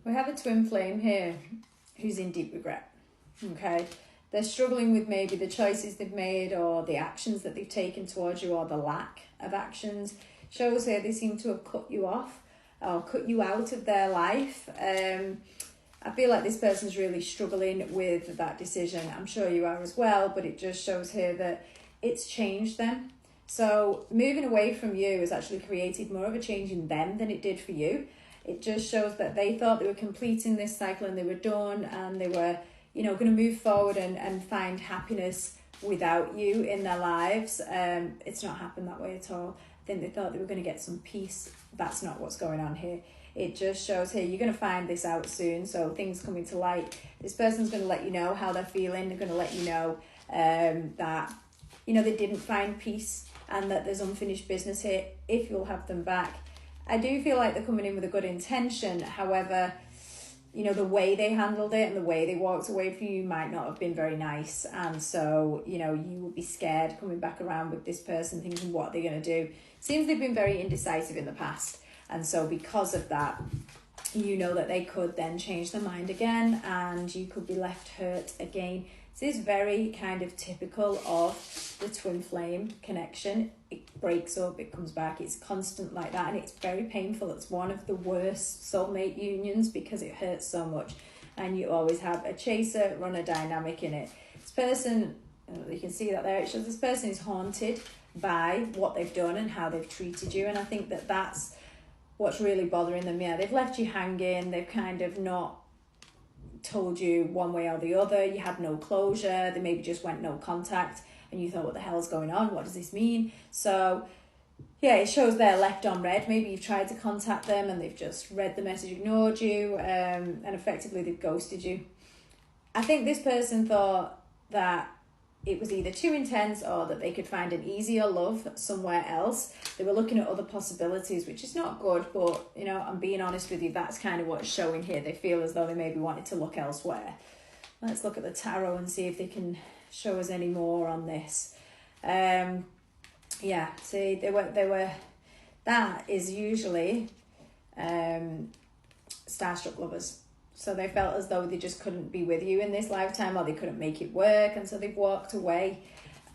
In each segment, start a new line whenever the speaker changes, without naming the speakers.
We have a twin flame here who's in deep regret, okay? They're struggling with maybe the choices they've made or the actions that they've taken towards you or the lack of actions. Shows here they seem to have cut you off or cut you out of their life. I feel like this person's really struggling with that decision. I'm sure you are as well, but it just shows here that it's changed them. So moving away from you has actually created more of a change in them than it did for you. It just shows that they thought they were completing this cycle and they were done and they were, you know, going to move forward and find happiness without you in their lives. It's not happened that way at all. I think they thought they were going to get some peace. That's not what's going on here. It just shows here you're going to find this out soon. So things coming to light. This person's going to let you know how they're feeling. They're going to let you know that, you know, they didn't find peace and that there's unfinished business here if you'll have them back. I do feel like they're coming in with a good intention. However, you know, the way they handled it and the way they walked away from you might not have been very nice. And so, you know, you will be scared coming back around with this person thinking what they're going to do. Seems they've been very indecisive in the past. And so because of that, you know that they could then change their mind again and you could be left hurt again. This is very kind of typical of the twin flame connection. It breaks up, it comes back, it's constant like that, and it's very painful. It's one of the worst soulmate unions because it hurts so much. And you always have a chaser, runner dynamic in it. This person, you can see that there, it shows this person is haunted by what they've done and how they've treated you. And I think that that's what's really bothering them. Yeah, they've left you hanging, they've kind of not told you one way or the other, you had no closure, they maybe just went no contact and you thought, what the hell's going on, what does this mean? So yeah, it shows they're left on red. Maybe you've tried to contact them and they've just read the message, ignored you, and effectively they've ghosted you. I think this person thought that it was either too intense or that they could find an easier love somewhere else. They were looking at other possibilities, which is not good, but, you know, I'm being honest with you, that's kind of what's showing here. They feel as though they maybe wanted to look elsewhere. Let's look at the tarot and see if they can show us any more on this. Yeah, see, they were, that is usually starstruck lovers. So they felt as though they just couldn't be with you in this lifetime or they couldn't make it work, and so they've walked away.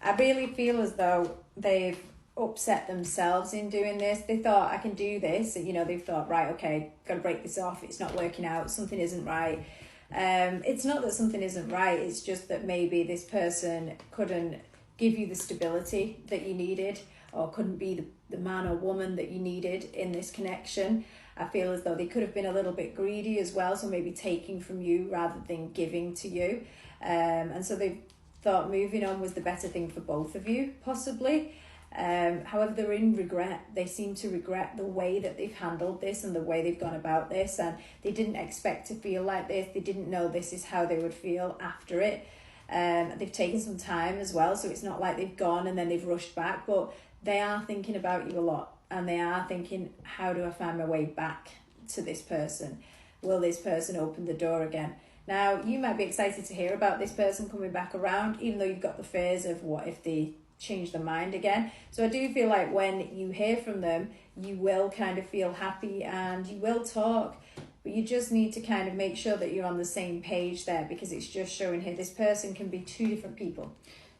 I really feel as though they've upset themselves in doing this. They thought, I can do this. You know, they've thought, right, okay, got to break this off. It's not working out. Something isn't right. It's not that something isn't right. It's just that maybe this person couldn't give you the stability that you needed or couldn't be the man or woman that you needed in this connection. I feel as though they could have been a little bit greedy as well, so maybe taking from you rather than giving to you. And so they thought moving on was the better thing for both of you, possibly. However, they're in regret. They seem to regret the way that they've handled this and the way they've gone about this, and they didn't expect to feel like this. They didn't know this is how they would feel after it. They've taken some time as well, so it's not like they've gone and then they've rushed back, but they are thinking about you a lot. And they are thinking, how do I find my way back to this person? Will this person open the door again? Now, you might be excited to hear about this person coming back around, even though you've got the fears of what if they change their mind again. So I do feel like when you hear from them, you will kind of feel happy and you will talk. But you just need to kind of make sure that you're on the same page there, because it's just showing here this person can be two different people.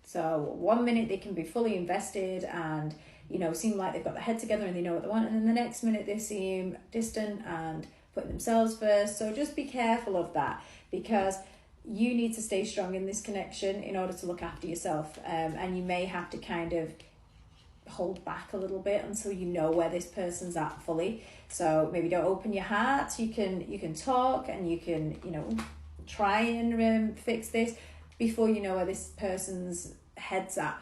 So 1 minute they can be fully invested and, you know, seem like they've got their head together and they know what they want, and then the next minute they seem distant and putting themselves first. So just be careful of that, because you need to stay strong in this connection in order to look after yourself, and you may have to kind of hold back a little bit until you know where this person's at fully. So maybe don't open your heart. You can talk and you can, you know, try and fix this before you know where this person's head's at.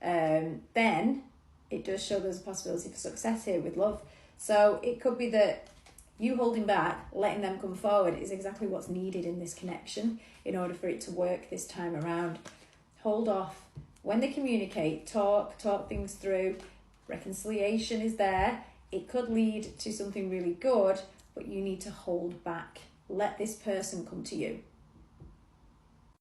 Then it does show there's a possibility for success here with love. So it could be that you holding back, letting them come forward is exactly what's needed in this connection in order for it to work this time around. Hold off. When they communicate, talk things through, reconciliation is there. It could lead to something really good, but you need to hold back. Let this person come to you.